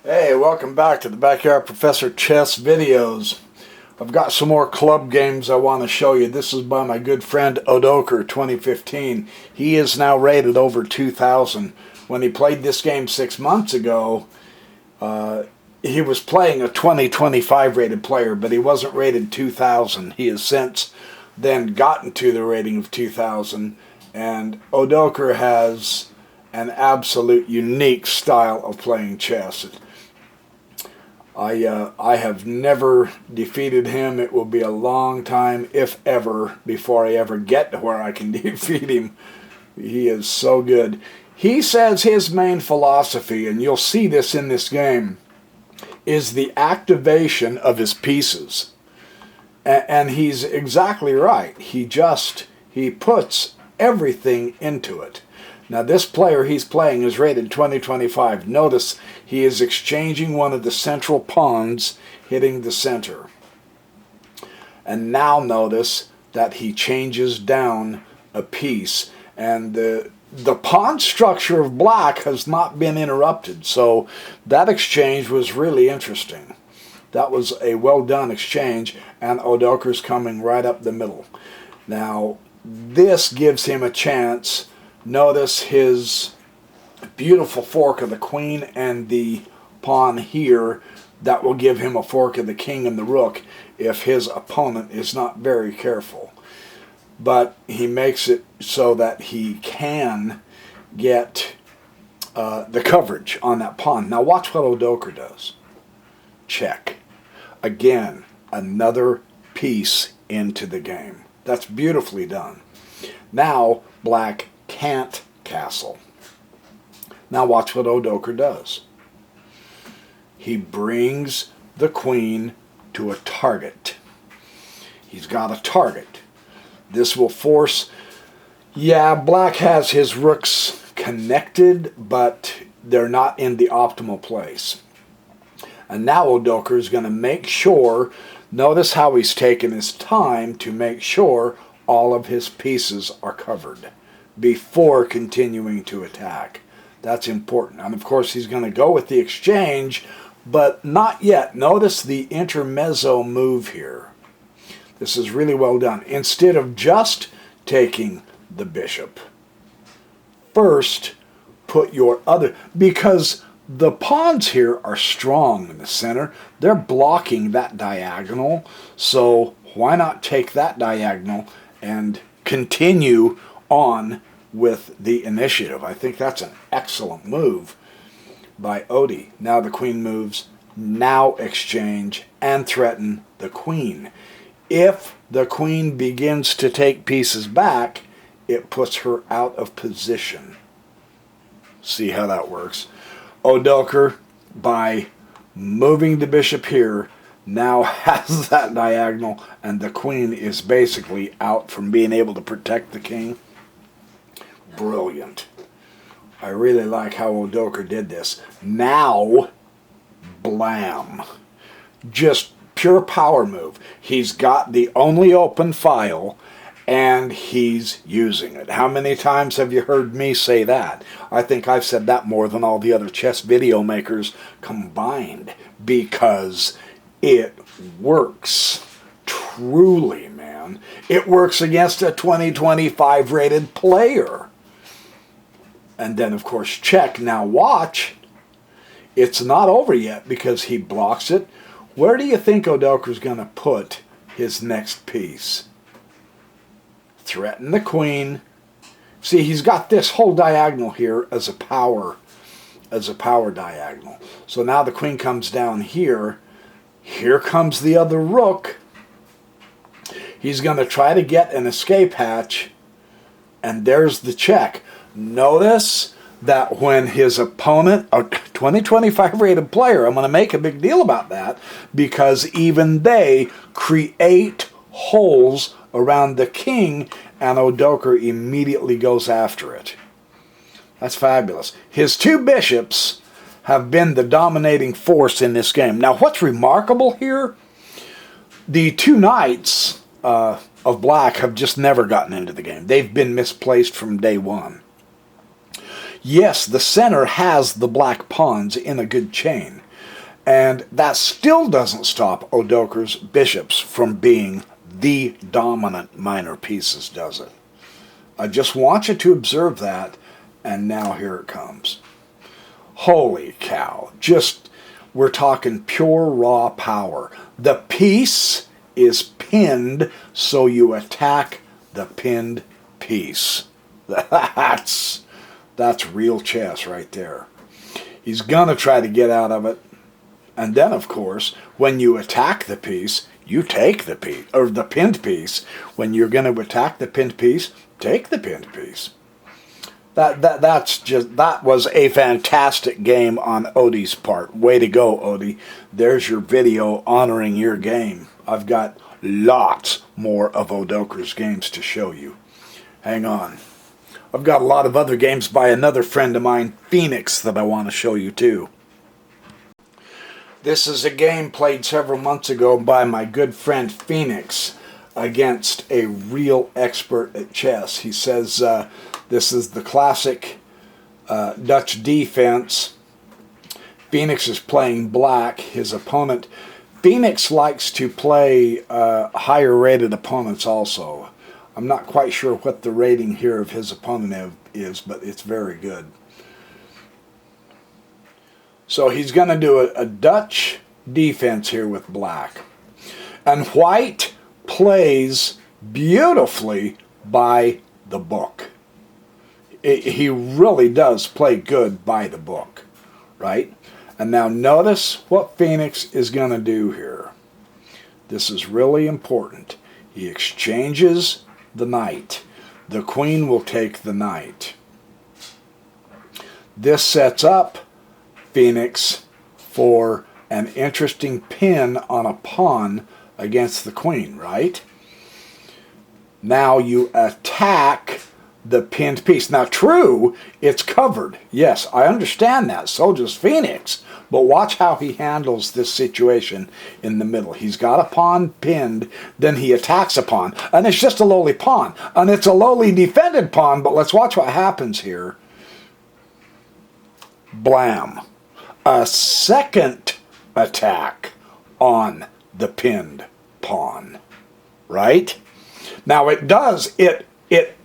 Hey, welcome back to the Backyard Professor Chess videos. I've got some more club games I want to show you. This is by my good friend Odo Kerr, 2015. He is now rated over 2,000. When he played this game 6 months ago, he was playing a 2025 rated player, but he wasn't rated 2,000. He has since then gotten to the rating of 2,000, and Odo Kerr has an absolute unique style of playing chess. I have never defeated him. It will be a long time, if ever, before I ever get to where I can defeat him. He is so good. He says his main philosophy, and you'll see this in this game, is the activation of his pieces. And he's exactly right. He puts everything into it. Now this player he's playing is rated 2025. Notice he is exchanging one of the central pawns, hitting the center. And now notice that he changes down a piece. And the pawn structure of black has not been interrupted. So that exchange was really interesting. That was a well done exchange, and Odo Kerr's coming right up the middle. Now this gives him a chance. Notice his beautiful fork of the queen and the pawn here. That will give him a fork of the king and the rook if his opponent is not very careful. But he makes it so that he can get the coverage on that pawn. Now watch what Odo Kerr does. Check. Again, another piece into the game. That's beautifully done. Now black can't castle. Now watch what Odo Kerr does. He brings the queen to a target. He's got a target. This will force, black has his rooks connected, but they're not in the optimal place. And now Odo Kerr is going to make sure, notice how he's taken his time to make sure all of his pieces are covered before continuing to attack. That's important. And of course he's going to go with the exchange, but not yet. Notice the intermezzo move here. This is really well done. Instead of just taking the bishop, first put your other, because the pawns here are strong in the center. They're blocking that diagonal, so why not take that diagonal and continue on with the initiative? I think that's an excellent move by Odo. Now the queen moves, now exchange and threaten the queen. If the queen begins to take pieces back, it puts her out of position. See how that works? Odo Kerr, by moving the bishop here, now has that diagonal, and the queen is basically out from being able to protect the king. Brilliant. I really like how Odo Kerr did this. Now, blam. Just pure power move. He's got the only open file, and he's using it. How many times have you heard me say that? I think I've said that more than all the other chess video makers combined, because it works. Truly, man. It works against a 2025 rated player. And then, of course, check. Now watch. It's not over yet because he blocks it. Where do you think Odo Kerr's going to put his next piece? Threaten the queen. See, he's got this whole diagonal here as a power diagonal. So now the queen comes down here. Here comes the other rook. He's going to try to get an escape hatch, and there's the check. Notice that when his opponent, a 2025 rated player, I'm going to make a big deal about that, because even they create holes around the king, and Odo Kerr immediately goes after it. That's fabulous. His two bishops have been the dominating force in this game. Now, what's remarkable here, the two knights of black have just never gotten into the game. They've been misplaced from day one. Yes, the center has the black pawns in a good chain, And that still doesn't stop Odo Kerr's bishops from being the dominant minor pieces, does it? I just want you to observe that, and now here it comes. Holy cow. Just, we're talking pure raw power. The piece is pinned, so you attack the pinned piece. That's real chess right there. He's going to try to get out of it. And then, of course, when you attack the piece, you take the piece, or the pinned piece. When you're going to attack the pinned piece, take the pinned piece. That was a fantastic game on Odie's part. Way to go, Odie. There's your video honoring your game. I've got lots more of Odo Kerr's games to show you. Hang on. I've got a lot of other games by another friend of mine, Phoenix, that I want to show you too. This is a game played several months ago by my good friend Phoenix against a real expert at chess. He says this is the classic Dutch defense. Phoenix is playing black. His opponent, Phoenix likes to play higher rated opponents also. I'm not quite sure what the rating here of his opponent is, but it's very good. So he's going to do a Dutch defense here with black. And white plays beautifully by the book. He really does play good by the book, right? And now notice what Phoenix is going to do here. This is really important. He exchanges the knight. The queen will take the knight. This sets up Phoenix for an interesting pin on a pawn against the queen, right? Now you attack the pinned piece. Now true, it's covered. Yes, I understand that. So does Phoenix. But watch how he handles this situation in the middle. He's got a pawn pinned, then he attacks a pawn. And it's just a lowly pawn. And it's a lowly defended pawn, but let's watch what happens here. Blam. A second attack on the pinned pawn, right? Now it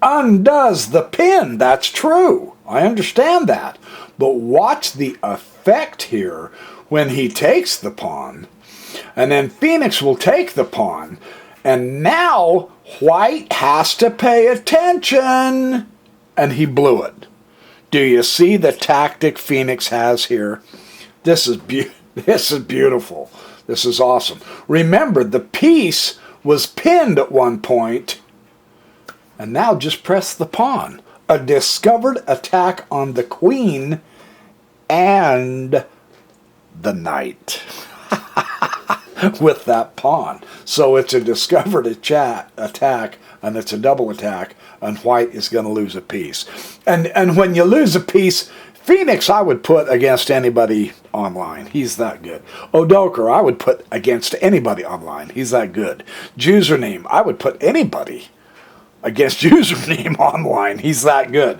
undoes the pin. That's true. I understand that. But watch the effect here when he takes the pawn, and then Phoenix will take the pawn, and now white has to pay attention, and he blew it. Do you see the tactic Phoenix has here? This is beautiful. This is awesome. Remember, the piece was pinned at one point, and now just press the pawn. A discovered attack on the queen and the knight with that pawn. So it's a discovered attack, and it's a double attack, and white is going to lose a piece. And when you lose a piece, Phoenix I would put against anybody online. He's that good. Odo Kerr I would put against anybody online. He's that good. Username I would put anybody against Username online. He's that good.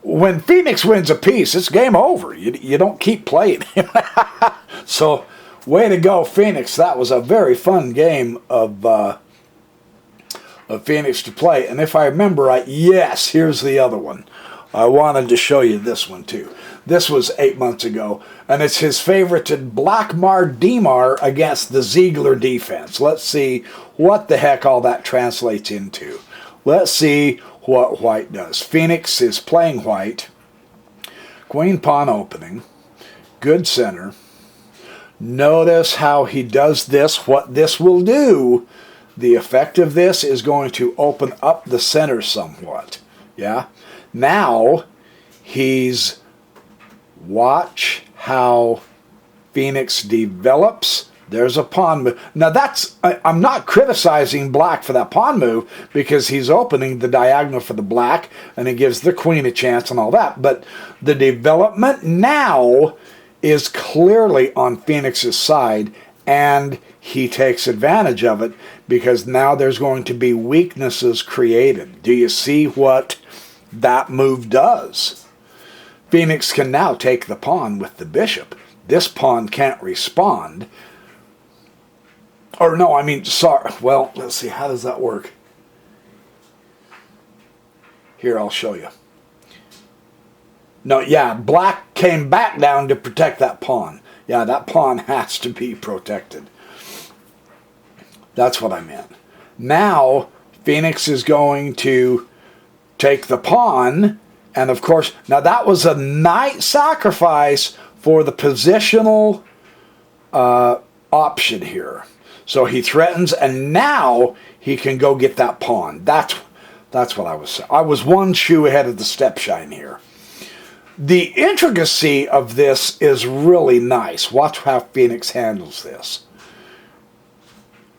When Phoenix wins a piece, it's game over. You don't keep playing him. So, way to go, Phoenix. That was a very fun game of Phoenix to play. And if I remember right, yes, here's the other one. I wanted to show you this one too. This was 8 months ago, and it's his favorited Blackmar Demar against the Ziegler defense. Let's see what the heck all that translates into. Let's see what white does. Phoenix is playing white. Queen pawn opening. Good center. Notice how he does this, what this will do. The effect of this is going to open up the center somewhat. Yeah? Now, watch how Phoenix develops. There's a pawn move. Now I'm not criticizing black for that pawn move because he's opening the diagonal for the black and it gives the queen a chance and all that. But the development now is clearly on Phoenix's side, and he takes advantage of it because now there's going to be weaknesses created. Do you see what that move does? Phoenix can now take the pawn with the bishop. this pawn can't respond. Or no, I mean, sorry. Well, let's see. How does that work? Here, I'll show you. No, yeah, black came back down to protect that pawn. Yeah, that pawn has to be protected. That's what I meant. Now, Phoenix is going to take the pawn, and of course, now that was a knight sacrifice for the positional option here. So he threatens, and now he can go get that pawn. That's what I was saying. I was one shoe ahead of the step shine here. The intricacy of this is really nice. Watch how Phoenix handles this.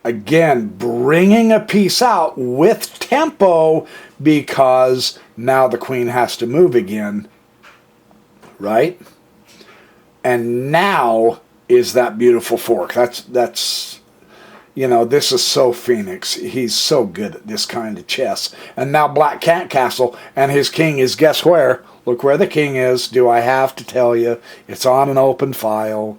Again, bringing a piece out with tempo, because now the queen has to move again, right? And now is that beautiful fork. That's you know, this is so Phoenix. He's so good at this kind of chess. And now black can't castle, and his king is, guess where? Look where the king is. Do I have to tell you? It's on an open file.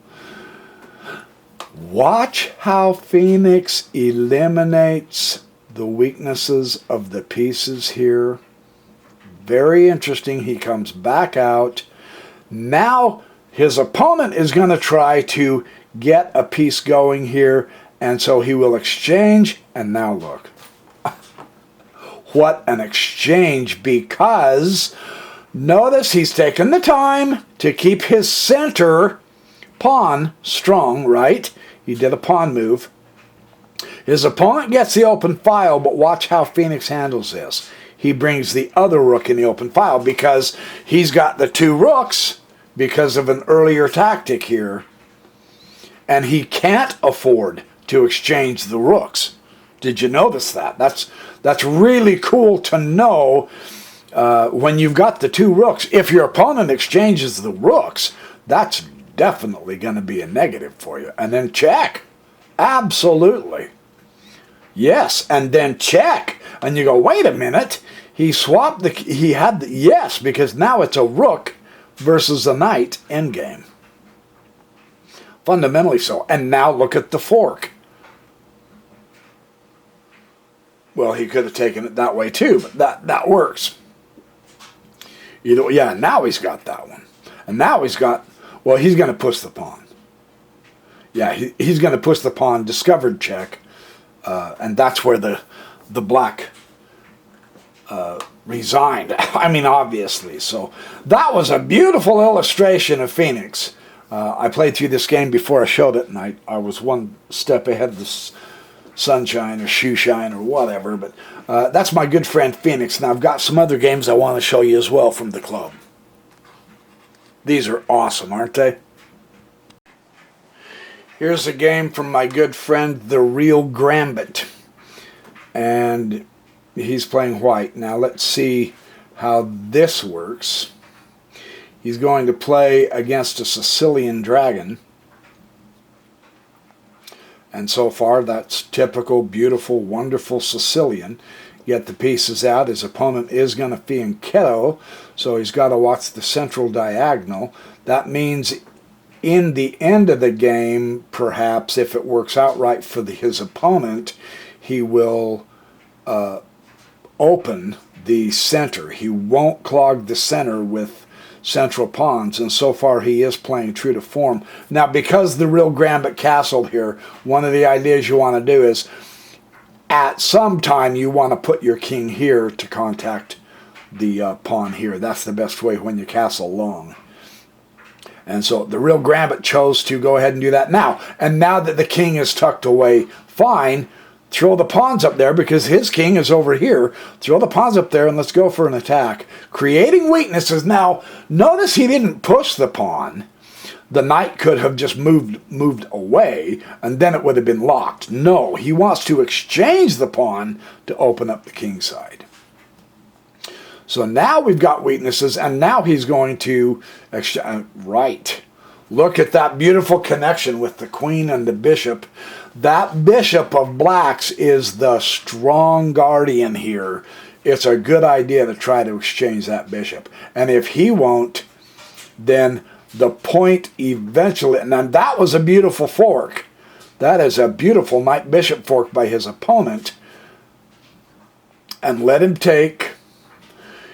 Watch how Phoenix eliminates the weaknesses of the pieces here. Very interesting. He comes back out. Now his opponent is going to try to get a piece going here, and so he will exchange. And now look. What an exchange, because notice he's taken the time to keep his center pawn strong, right? He did a pawn move. His opponent gets the open file, but watch how Phoenix handles this. He brings the other rook in the open file because he's got the two rooks because of an earlier tactic here. And he can't afford to exchange the rooks. Did you notice that? That's really cool to know when you've got the two rooks. If your opponent exchanges the rooks, that's definitely going to be a negative for you. And then check. Absolutely. Yes, and then check. And you go, wait a minute. He swapped yes, because now it's a rook versus a knight endgame. Fundamentally so. And now look at the fork. Well, he could have taken it that way too, but that works. You know, yeah, now he's got that one. And now he's got, well, he's going to push the pawn. Yeah, he's going to push the pawn, discovered check, and that's where the black resigned. I mean, obviously. So that was a beautiful illustration of Phoenix. I played through this game before I showed it, and I was one step ahead of the sunshine or shoe shine or whatever. But that's my good friend Phoenix, and I've got some other games I want to show you as well from the club. These are awesome, aren't they? Here's a game from my good friend, The Real Gambit. And he's playing white. Now let's see how this works. He's going to play against a Sicilian dragon. And so far, that's typical, beautiful, wonderful Sicilian. Get the pieces out. His opponent is going to fianchetto, so he's got to watch the central diagonal. That means in the end of the game, perhaps, if it works out right for his opponent, he will open the center. He won't clog the center with central pawns, and so far he is playing true to form. Now, because the Real Gambit castled here, one of the ideas you want to do is, at some time, you want to put your king here to contact the pawn here. That's the best way when you castle long. And so the Real Gambit chose to go ahead and do that now. And now that the king is tucked away, fine, throw the pawns up there because his king is over here. Throw the pawns up there and let's go for an attack. Creating weaknesses. Now, notice he didn't push the pawn. The knight could have just moved away and then it would have been locked. No, he wants to exchange the pawn to open up the king side. So now we've got weaknesses, and now he's going to right. Look at that beautiful connection with the queen and the bishop. That bishop of blacks is the strong guardian here. It's a good idea to try to exchange that bishop. And if he won't, then the point eventually, and then that was a beautiful fork. That is a beautiful knight-bishop fork by his opponent. And let him take.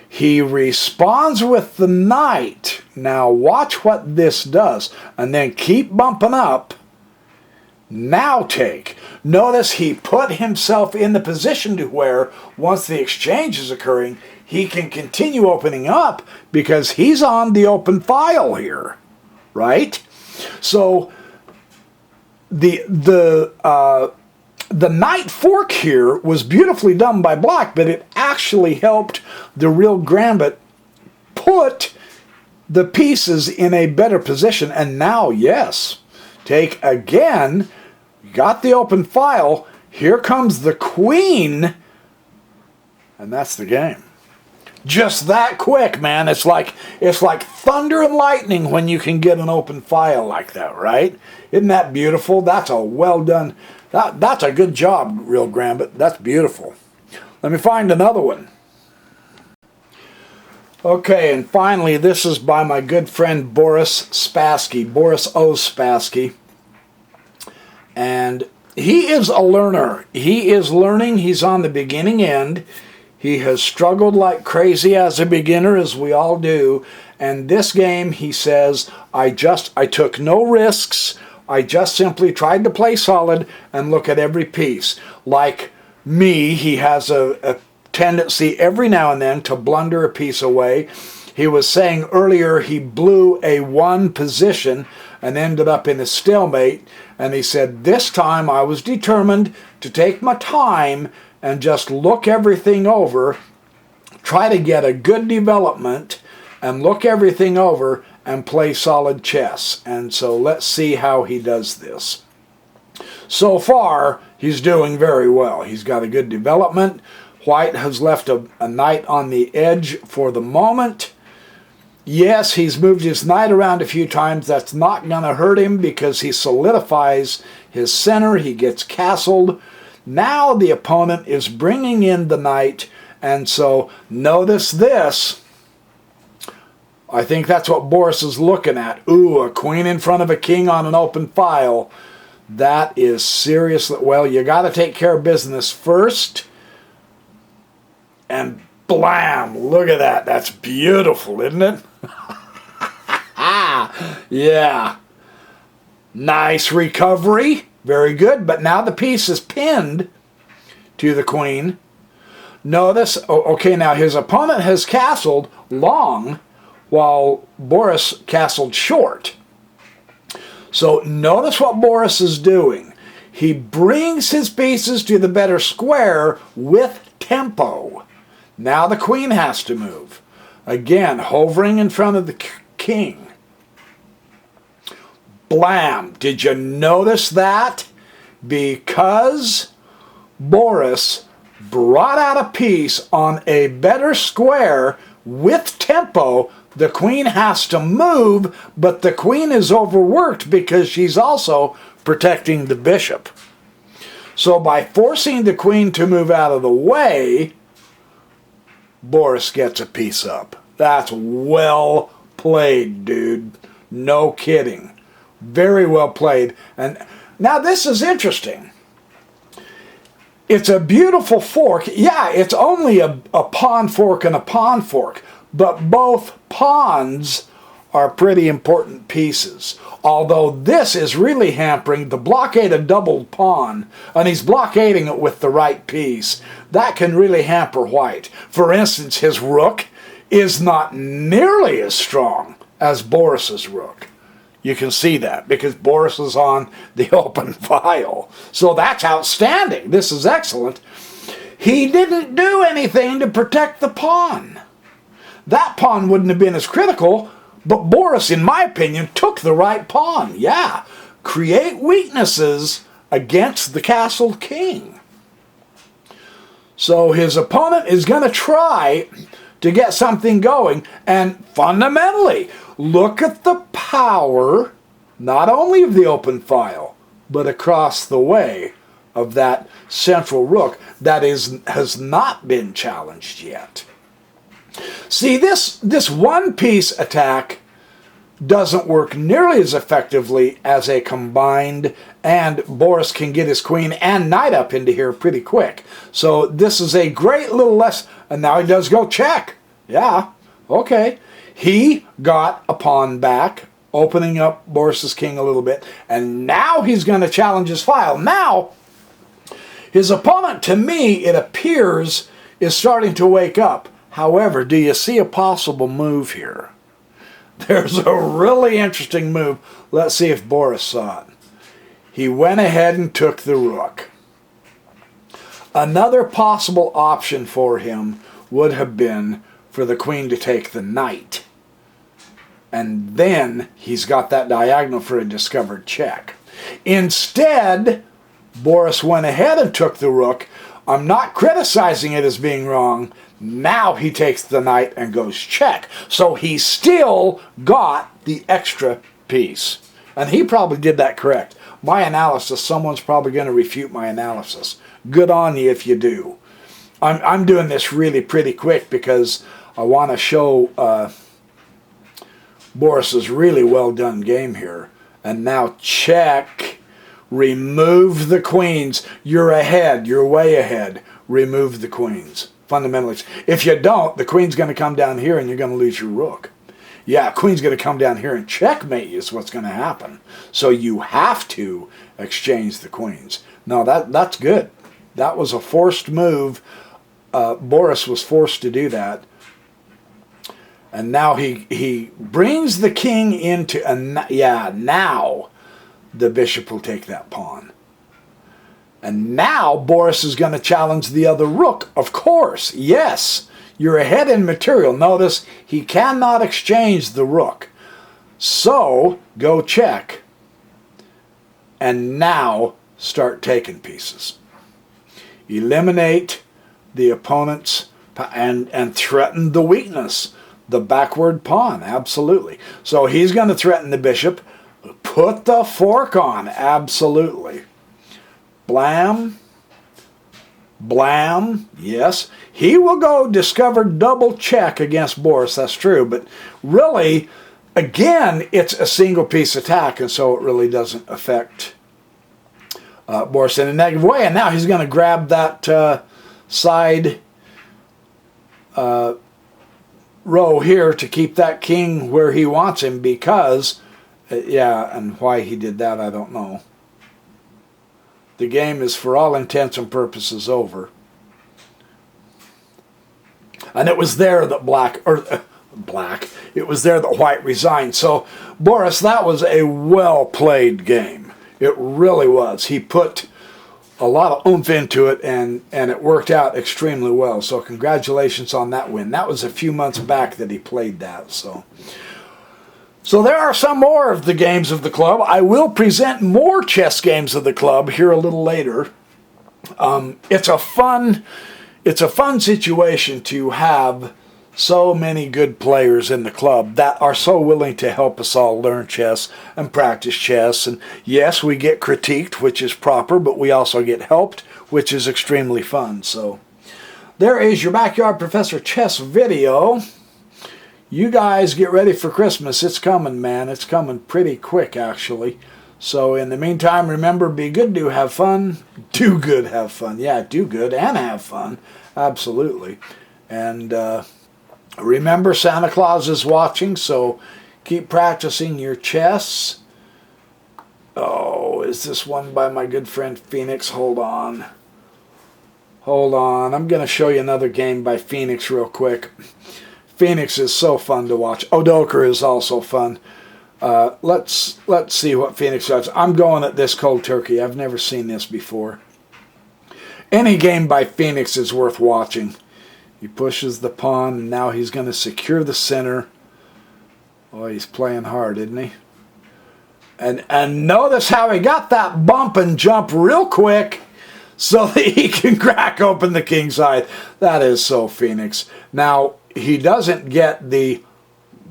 He responds with the knight. Now watch what this does. And then keep bumping up. Now take. Notice he put himself in the position to where, once the exchange is occurring, he can continue opening up because he's on the open file here, right? So the knight fork here was beautifully done by black, but it actually helped the real gambit put the pieces in a better position. And now, yes, take again, got the open file, here comes the queen, and that's the game. Just that quick, man. It's like thunder and lightning when you can get an open file like that, right? Isn't that beautiful? That's a well done. That's a good job, real Gambit. That's beautiful. Let me find another one. Okay, and finally, this is by my good friend Boris Spassky, Boris O. Spassky. And he is a learner. He is learning. He's on the beginning end. He has struggled like crazy as a beginner, as we all do. And this game, he says, I took no risks. I just simply tried to play solid and look at every piece. Like me, he has a tendency every now and then to blunder a piece away. He was saying earlier he blew a 1 position and ended up in a stalemate. And he said, this time I was determined to take my time and just look everything over, try to get a good development, and look everything over and play solid chess. And so let's see how he does this. So far, he's doing very well. He's got a good development. White has left a knight on the edge for the moment. Yes, he's moved his knight around a few times. That's not going to hurt him because he solidifies his center. He gets castled. Now the opponent is bringing in the knight, and so notice this. I think that's what Boris is looking at. Ooh, a queen in front of a king on an open file. That is seriously, well, you got to take care of business first. And blam, look at that. That's beautiful, isn't it? Yeah. Nice recovery. Very good, but now the piece is pinned to the queen. Notice, okay, now his opponent has castled long while Boris castled short. So notice what Boris is doing. He brings his pieces to the better square with tempo. Now the queen has to move. Again, hovering in front of the king. Blam! Did you notice that? Because Boris brought out a piece on a better square with tempo, the queen has to move, but the queen is overworked because she's also protecting the bishop. So by forcing the queen to move out of the way, Boris gets a piece up. That's well played, dude. No kidding. Very well played. And now this is interesting. It's a beautiful fork. Yeah, it's only a pawn fork and a pawn fork, but both pawns are pretty important pieces. Although this is really hampering the blockade of doubled pawn, and he's blockading it with the right piece. That can really hamper white. For instance, his rook is not nearly as strong as Boris's rook. You can see that because Boris is on the open file. So that's outstanding. This is excellent. He didn't do anything to protect the pawn. That pawn wouldn't have been as critical, but Boris, in my opinion, took the right pawn. Yeah, create weaknesses against the castled king. So his opponent is going to try to get something going, and fundamentally, look at the power, not only of the open file, but across the way of that central rook that has not been challenged yet. See, this one-piece attack doesn't work nearly as effectively as a combined, and Boris can get his queen and knight up into here pretty quick. So this is a great little lesson. And now he does go check. Yeah, okay. He got a pawn back, opening up Boris's king a little bit, and now he's going to challenge his file. Now, his opponent, to me, it appears, is starting to wake up. However, do you see a possible move here? There's a really interesting move. Let's see if Boris saw it. He went ahead and took the rook. Another possible option for him would have been for the queen to take the knight. And then he's got that diagonal for a discovered check. Instead, Boris went ahead and took the rook. I'm not criticizing it as being wrong. Now he takes the knight and goes check. So he still got the extra piece. And he probably did that correct. My analysis, someone's probably going to refute my analysis. Good on you if you do. I'm doing this really pretty quick because I want to show Boris's really well done game here. And now check. Remove the queens. You're ahead. You're way ahead. Remove the queens. Fundamentally. If you don't, the queen's going to come down here and you're going to lose your rook. Yeah, queen's going to come down here and checkmate you is what's going to happen. So you have to exchange the queens. No, that's good. That was a forced move. Boris was forced to do that. And now he brings the king into... now the bishop will take that pawn. And now Boris is going to challenge the other rook. Of course, yes. You're ahead in material. Notice he cannot exchange the rook. So, go check. And now start taking pieces. Eliminate the opponent's and threaten the weakness. The backward pawn, absolutely. So he's going to threaten the bishop. Put the fork on, absolutely. Blam. Blam, yes. He will go discover double check against Boris, that's true. But really, again, it's a single piece attack, and so it really doesn't affect Boris in a negative way. And now he's going to grab that side row here to keep that king where he wants him because, yeah, and why he did that, I don't know. The game is, for all intents and purposes, over. And it was there that it was there that white resigned. So, Boris, that was a well-played game. It really was. He put a lot of oomph into it, and it worked out extremely well. So, congratulations on that win. That was a few months back that he played that, So there are some more of the games of the club. I will present more chess games of the club here a little later. It's a fun situation to have so many good players in the club that are so willing to help us all learn chess and practice chess. And yes, we get critiqued, which is proper, but we also get helped, which is extremely fun. So there is your Backyard Professor Chess video. You guys get ready for Christmas. It's coming, man. It's coming pretty quick, actually. So in the meantime, remember, be good, do have fun. Do good, have fun. Yeah, do good and have fun. Absolutely. And remember, Santa Claus is watching, so keep practicing your chess. Oh, is this one by my good friend Phoenix? Hold on. Hold on. I'm going to show you another game by Phoenix real quick. Phoenix is so fun to watch. Odo Kerr is also fun. Let's see what Phoenix does. I'm going at this cold turkey. I've never seen this before. Any game by Phoenix is worth watching. He pushes the pawn, and now he's going to secure the center. Oh, he's playing hard, isn't he? And notice how he got that bump and jump real quick so that he can crack open the king side. That is so Phoenix. Now, he doesn't get the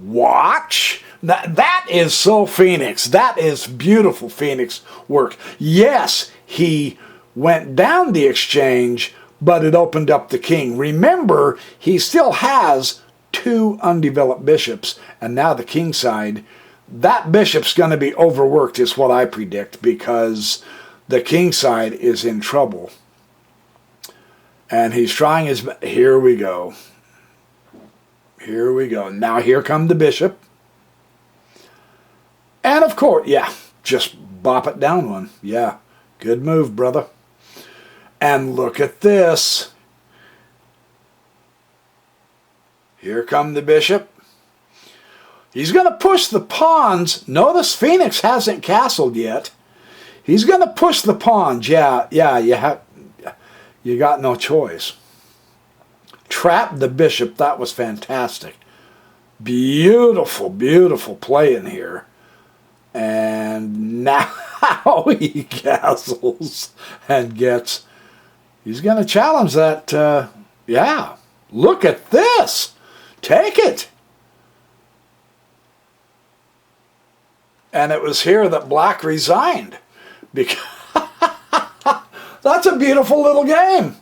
watch. That is so Phoenix. That is beautiful Phoenix work. Yes, he went down the exchange, but it opened up the king. Remember, he still has two undeveloped bishops, and now the king side, that bishop's going to be overworked is what I predict, because the king side is in trouble. And he's trying his best. Here we go. Here we go. Now here come the bishop. And of course, yeah, just bop it down one. Yeah, good move, brother. And look at this. Here come the bishop. He's going to push the pawns. Notice Phoenix hasn't castled yet. He's going to push the pawns. Yeah, you got no choice. Trap the bishop. That was fantastic. Beautiful, beautiful play in here. And now he castles and gets... He's going to challenge that. Yeah, look at this. Take it. And it was here that Black resigned. Because that's a beautiful little game.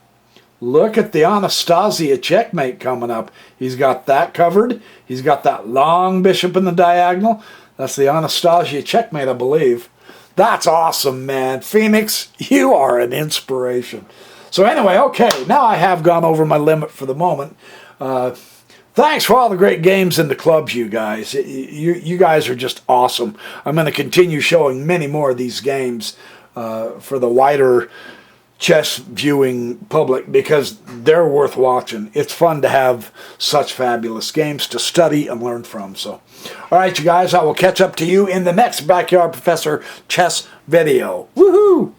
Look at the Anastasia checkmate coming up. He's got that covered. He's got that long bishop in the diagonal. That's the Anastasia checkmate, I believe. That's awesome, man. Phoenix, you are an inspiration. So anyway, okay, now I have gone over my limit for the moment. Thanks for all the great games in the clubs, you guys. You guys are just awesome. I'm going to continue showing many more of these games for the wider chess viewing public, because they're worth watching. It's fun to have such fabulous games to study and learn from. So, all right, you guys, I will catch up to you in the next Backyard Professor chess video. Woohoo!